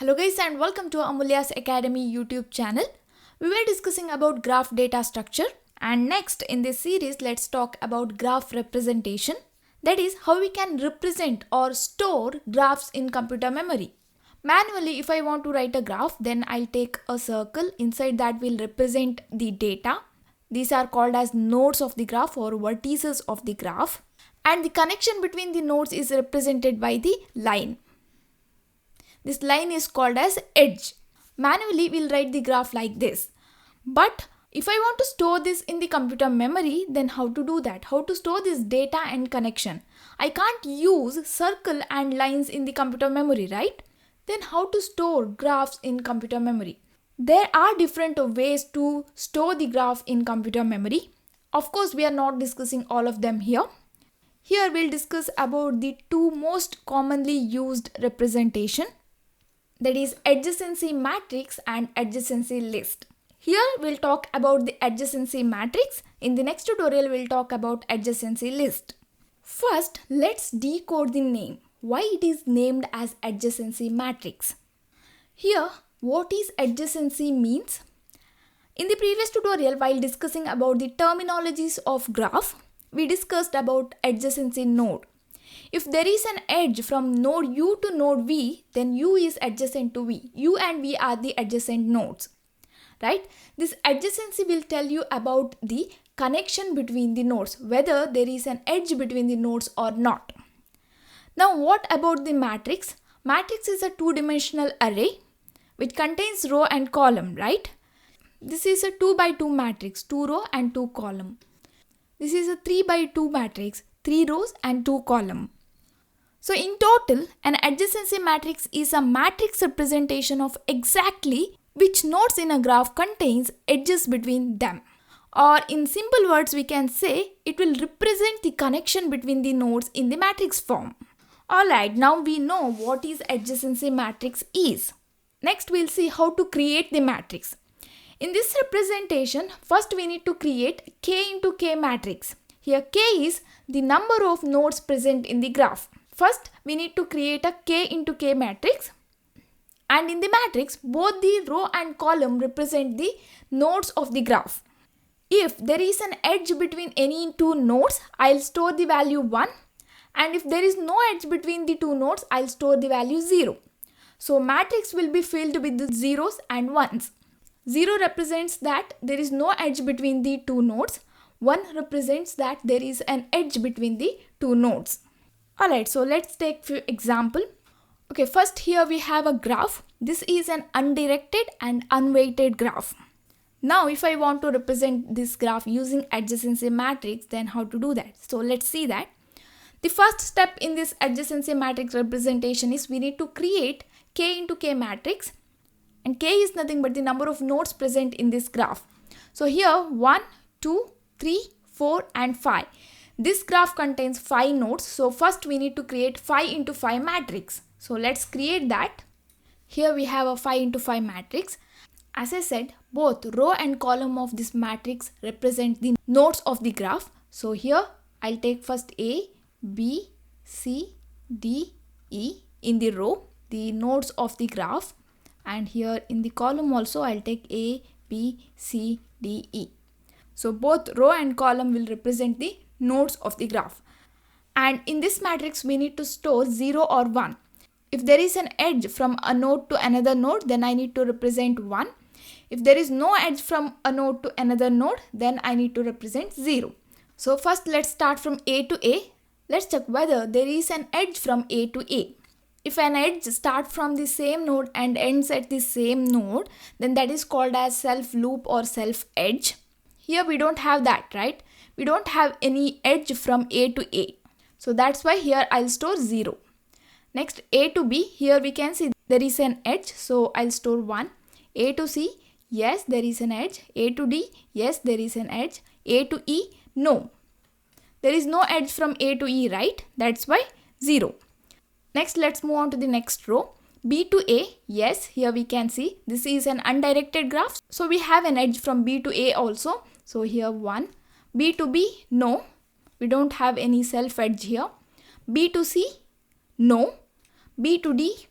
Hello guys and welcome to Amulya's Academy YouTube channel. We were discussing about graph data structure, and next in this series let's talk about graph representation. That is how we can represent or store graphs in computer memory. Manually, if I want to write a graph, then I'll take a circle. Inside that will represent the data. These are called as nodes of the graph or vertices of the graph. And the connection between the nodes is represented by the line. This line is called as edge. Manually, we'll write the graph like this. But if I want to store this in the computer memory, then how to do that? How to store this data and connection? I can't use circle and lines in the computer memory, right? Then how to store graphs in computer memory? There are different ways to store the graph in computer memory. Of course, we are not discussing all of them here. Here we'll discuss about the two most commonly used representation. That is adjacency matrix and adjacency list. Here we'll talk about the adjacency matrix. In the next tutorial we'll talk about adjacency list. First, let's decode the name. Why it is named as adjacency matrix? Here, what is adjacency means? In the previous tutorial, while discussing about the terminologies of graph, we discussed about adjacency node. If there is an edge from node U to node V, then U is adjacent to V. U and V are the adjacent nodes, right? This adjacency will tell you about the connection between the nodes, whether there is an edge between the nodes or not. Now, what about the matrix? Matrix is a two-dimensional array which contains row and column, right? This is a 2 by 2 matrix, 2 row and 2 column. This is a 3 by 2 matrix, 3 rows and 2 column. So in total, an adjacency matrix is a matrix representation of exactly which nodes in a graph contains edges between them. Or in simple words, we can say it will represent the connection between the nodes in the matrix form. Alright, now we know what is adjacency matrix is. Next, we'll see how to create the matrix. In this representation, first we need to create K into K matrix. Here K is the number of nodes present in the graph. First, we need to create a K into K matrix. And in the matrix, both the row and column represent the nodes of the graph. If there is an edge between any two nodes, I'll store the value 1. And if there is no edge between the two nodes, I'll store the value 0. So matrix will be filled with the zeros and ones. 0 represents that there is no edge between the two nodes. 1 represents that there is an edge between the two nodes. Alright, so let's take few example. Okay, first here we have a graph. This is an undirected and unweighted graph. Now if I want to represent this graph using adjacency matrix, then how to do that? So let's see that. The first step in this adjacency matrix representation is we need to create K into K matrix. And K is nothing but the number of nodes present in this graph. So here 1, 2, 3, 4 and 5. This graph contains 5 nodes. So first we need to create 5 into 5 matrix. So let's create that. Here we have a 5 into 5 matrix. As I said, both row and column of this matrix represent the nodes of the graph. So here I'll take first A, B, C, D, E in the row, the nodes of the graph. And here in the column also I'll take A, B, C, D, E. So both row and column will represent the nodes of the graph. And in this matrix we need to store 0 or 1. If there is an edge from a node to another node, then I need to represent 1. If there is no edge from a node to another node, then I need to represent 0. So first let's start from A to A. Let's check whether there is an edge from A to A. If an edge starts from the same node and ends at the same node, then that is called as self loop or self edge. Here we don't have that, right? We don't have any edge from A to A. So that's why here I'll store 0. Next, A to B, here we can see there is an edge. So I'll store 1. A to C, yes, there is an edge. A to D, yes, there is an edge. A to E, no. There is no edge from A to E, right? That's why 0. Next, let's move on to the next row. B to A, yes, here we can see this is an undirected graph. So we have an edge from B to A also. So here 1. B to B, no. We don't have any self edge here. B to C, no. B to D,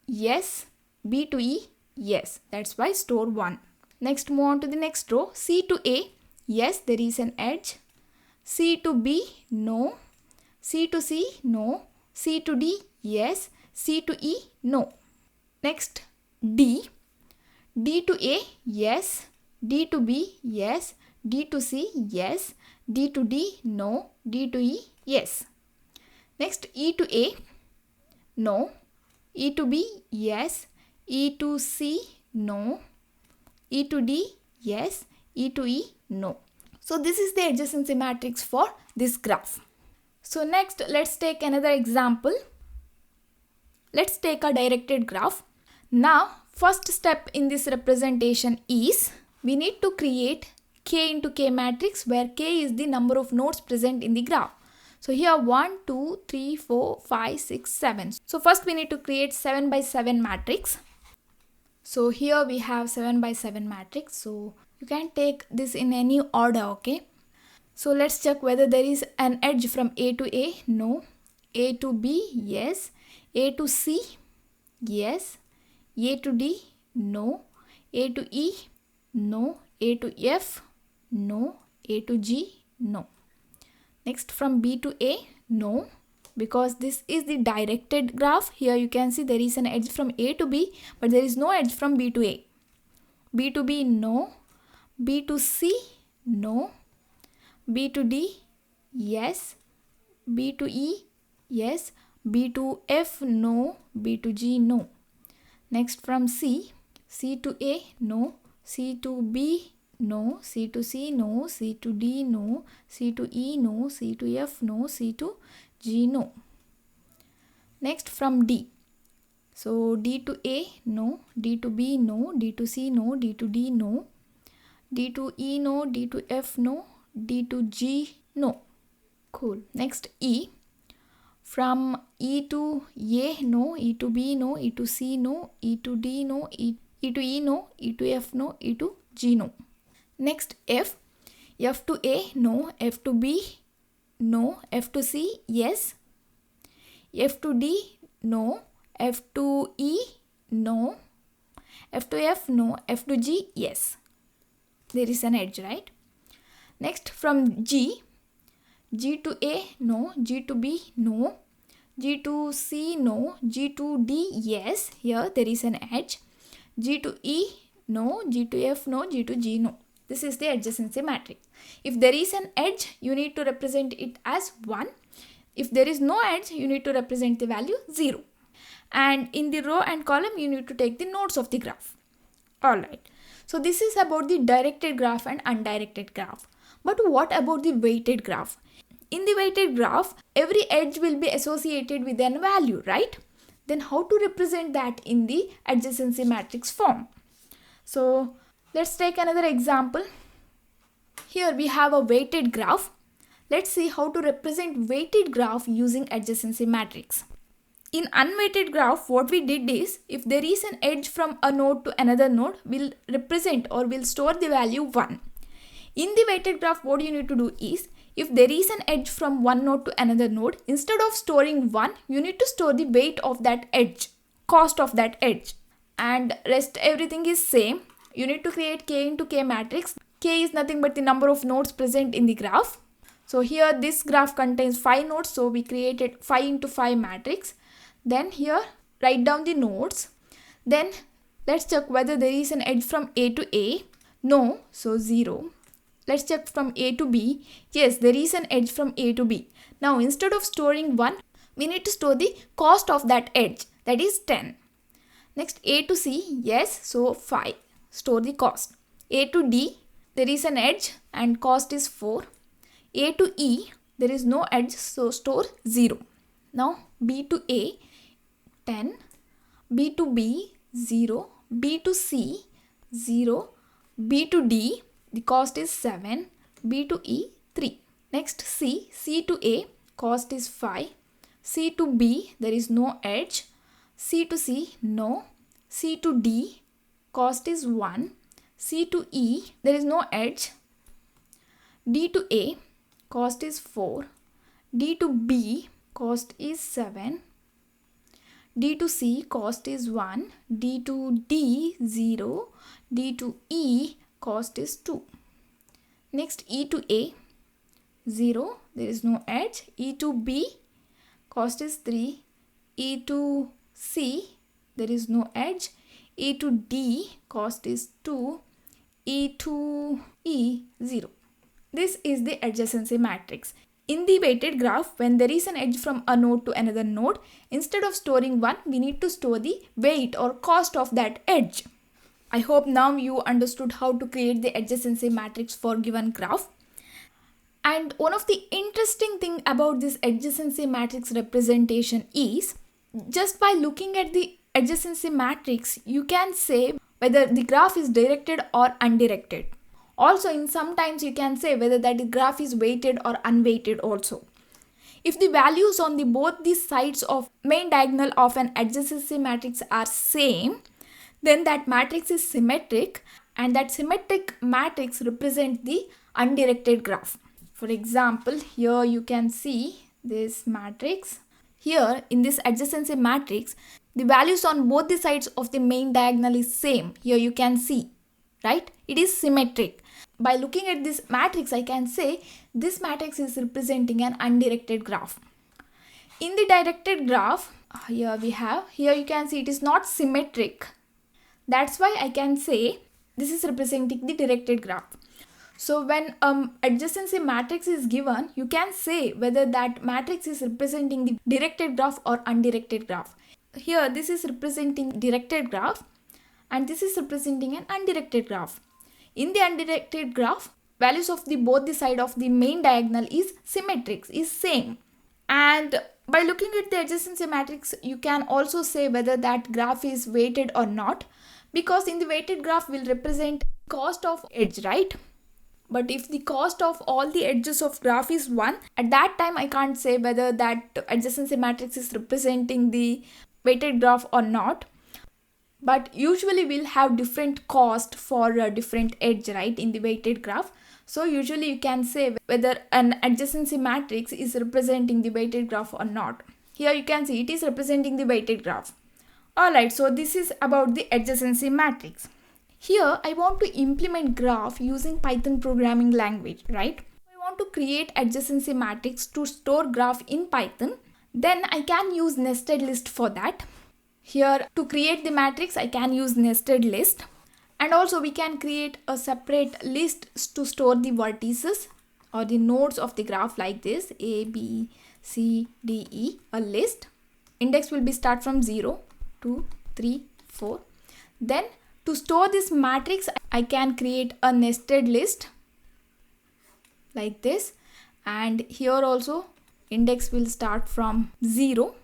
yes. B to E, yes. That's why store 1. Next, move on to the next row. C to A, yes, there is an edge. C to B, no. C to C, no. C to D, yes. C to E, no. Next, D. D to A, yes. D to B, yes. D to C, yes. D to D, no. D to E, yes. Next, E to A, no. E to B, yes. E to C, no. E to D, yes. E to E, no. So this is the adjacency matrix for this graph. So next, let's take another example. Let's take a directed graph. Now, first step in this representation is we need to create K into K matrix, where K is the number of nodes present in the graph. So here 1, 2, 3, 4, 5, 6, 7. So first we need to create 7 by 7 matrix. So here we have 7 by 7 matrix. So you can take this in any order, okay? So let's check whether there is an edge from A to A. No. A to B, yes. A to C, yes. A to D, no. A to E, no. A to F, no. A to G, no. Next, from B to A, no. Because this is the directed graph. Here you can see there is an edge from A to B, but there is no edge from B to A. B to B, no. B to C, no. B to D, yes. B to E, yes. B to F, no. B to G, no. Next, from C to A, no. C to B, no. C to C, no. C to D, no. C to E, no. C to F, no. C to G, no. Next, from D. So D to A, no. D to B, no. D to C, no. D to D, no. D to E, no. D to F, no. D to G, no. Cool. Next, E. From E to A, no. E to B, no. E to C, no. E to D, no. E to E, no. E to F, no. E to G, no. Next, F. F to A, no. F to B, no. F to C, yes. F to D, no. F to E, no. F to F, no. F to G, yes. There is an edge, right? Next, from G. G to A, no. G to B, no. G to C, no. G to D, yes. Here there is an edge. G to E, no. G to F, no. G to G, no. This is the adjacency matrix. If there is an edge, you need to represent it as 1. If there is no edge, you need to represent the value 0. And in the row and column, you need to take the nodes of the graph. Alright. So this is about the directed graph and undirected graph. But what about the weighted graph? In the weighted graph, every edge will be associated with a value, right? Then how to represent that in the adjacency matrix form? So let's take another example. Here we have a weighted graph. Let's see how to represent weighted graph using adjacency matrix. In unweighted graph, what we did is, if there is an edge from a node to another node, we'll represent or we'll store the value 1. In the weighted graph, what you need to do is, if there is an edge from one node to another node, instead of storing 1, you need to store the weight of that edge, cost of that edge. And rest everything is same. You need to create K into K matrix. K is nothing but the number of nodes present in the graph. So here this graph contains 5 nodes, so we created 5 into 5 matrix. Then here write down the nodes. Then let's check whether there is an edge from A to A. No, so 0. Let's check from A to B. Yes, there is an edge from A to B. Now instead of storing 1, we need to store the cost of that edge, that is 10. Next, A to C, yes, so 5. Store the cost. A to D, there is an edge and cost is 4. A to E, there is no edge, so store 0. Now B to A, 10. B to B, 0. B to C, 0. B to D, the cost is 7. B to E, 3. Next, C. C to A, cost is 5. C to B, there is no edge. C to C, no. C to D, cost is 1. C to E, there is no edge. D to A, cost is 4. D to B, cost is 7. D to C cost is 1, D to D 0, D to E cost is 2. Next E to A 0, there is no edge. E to B cost is 3, E to C there is no edge. E to D cost is 2, E to E 0. This is the adjacency matrix. In the weighted graph, when there is an edge from a node to another node, instead of storing 1, we need to store the weight or cost of that edge. I hope now you understood how to create the adjacency matrix for given graph. And one of the interesting thing about this adjacency matrix representation is, just by looking at the adjacency matrix, you can say whether the graph is directed or undirected. Also, in sometimes you can say whether that graph is weighted or unweighted also. If the values on the both the sides of main diagonal of an adjacency matrix are same, then that matrix is symmetric, and that symmetric matrix represents the undirected graph. For example, here you can see this matrix. Here in this adjacency matrix, the values on both the sides of the main diagonal is same. Here you can see, right? It is symmetric. By looking at this matrix, I can say this matrix is representing an undirected graph. In the directed graph, here you can see it is not symmetric. That's why I can say this is representing the directed graph. So when adjacency matrix is given, you can say whether that matrix is representing the directed graph or undirected graph. Here this is representing directed graph and this is representing an undirected graph. In the undirected graph, values of both the side of the main diagonal is symmetric, is same. And by looking at the adjacency matrix, you can also say whether that graph is weighted or not, because in the weighted graph will represent cost of edge, right? But if the cost of all the edges of graph is 1, at that time I can't say whether that adjacency matrix is representing the weighted graph or not. But usually we'll have different cost for a different edge, right, in the weighted graph. So usually you can say whether an adjacency matrix is representing the weighted graph or not. Here you can see it is representing the weighted graph. Alright, so this is about the adjacency matrix. Here I want to implement graph using Python programming language, right? I want to create adjacency matrix to store graph in Python. Then I can use nested list for that. Here to create the matrix, I can use nested list. And also we can create a separate list to store the vertices or the nodes of the graph like this, A, B, C, D, E, a list. Index will be start from 0, 2, 3, 4. Then to store this matrix, I can create a nested list like this. And here also index will start from 0.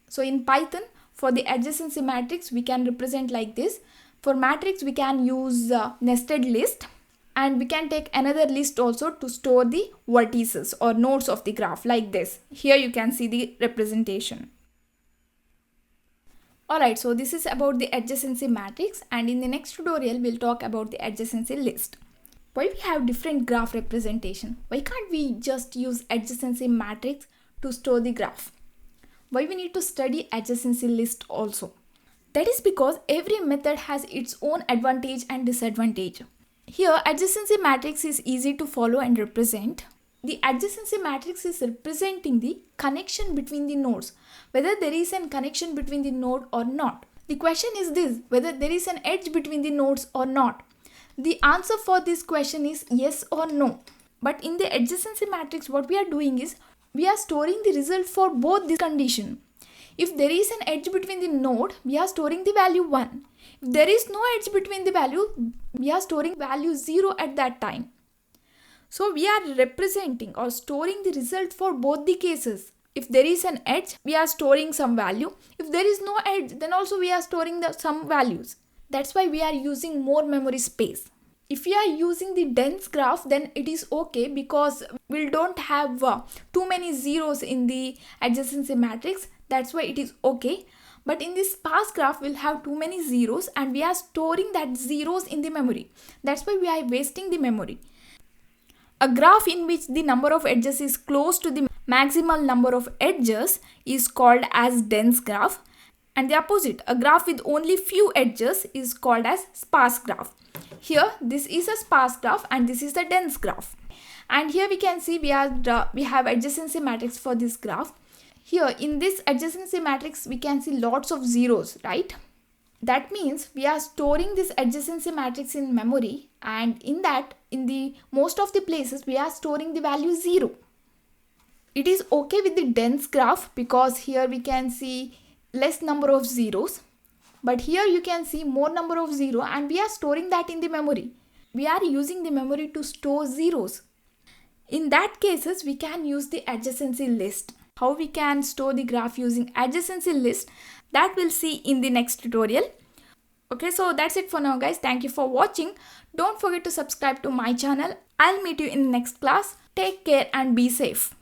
So in Python, for the adjacency matrix, we can represent like this. For matrix, we can use nested list, and we can take another list also to store the vertices or nodes of the graph like this. Here you can see the representation. Alright, so this is about the adjacency matrix, and in the next tutorial, we'll talk about the adjacency list. Why we have different graph representation? Why can't we just use adjacency matrix to store the graph? Why we need to study adjacency list also? That is because every method has its own advantage and disadvantage. Here, adjacency matrix is easy to follow and represent. The adjacency matrix is representing the connection between the nodes, whether there is a connection between the node or not. The question is this, whether there is an edge between the nodes or not. The answer for this question is yes or no. But in the adjacency matrix, what we are doing is, we are storing the result for both this condition. If there is an edge between the node, we are storing the value 1. If there is no edge between the value, we are storing value 0 at that time. So we are representing or storing the result for both the cases. If there is an edge, we are storing some value. If there is no edge, then also we are storing some values. That's why we are using more memory space. If we are using the dense graph, then it is okay because we don't have too many zeros in the adjacency matrix. That's why it is okay. But in this sparse graph, we'll have too many zeros and we are storing that zeros in the memory. That's why we are wasting the memory. A graph in which the number of edges is close to the maximal number of edges is called as dense graph. And the opposite, a graph with only few edges is called as sparse graph. Here this is a sparse graph and this is a dense graph. And here we can see we have adjacency matrix for this graph. Here in this adjacency matrix we can see lots of zeros, right? That means we are storing this adjacency matrix in memory, and in the most of the places we are storing the value 0. It is okay with the dense graph because here we can see less number of zeros, but here you can see more number of zero and we are storing that in the memory. We are using the memory to store zeros. In that cases we can use the adjacency list. How we can store the graph using adjacency list, that we'll see in the next tutorial. Okay, so that's it for now guys. Thank you for watching. Don't forget to subscribe to my channel. I'll meet you in the next class. Take care and be safe.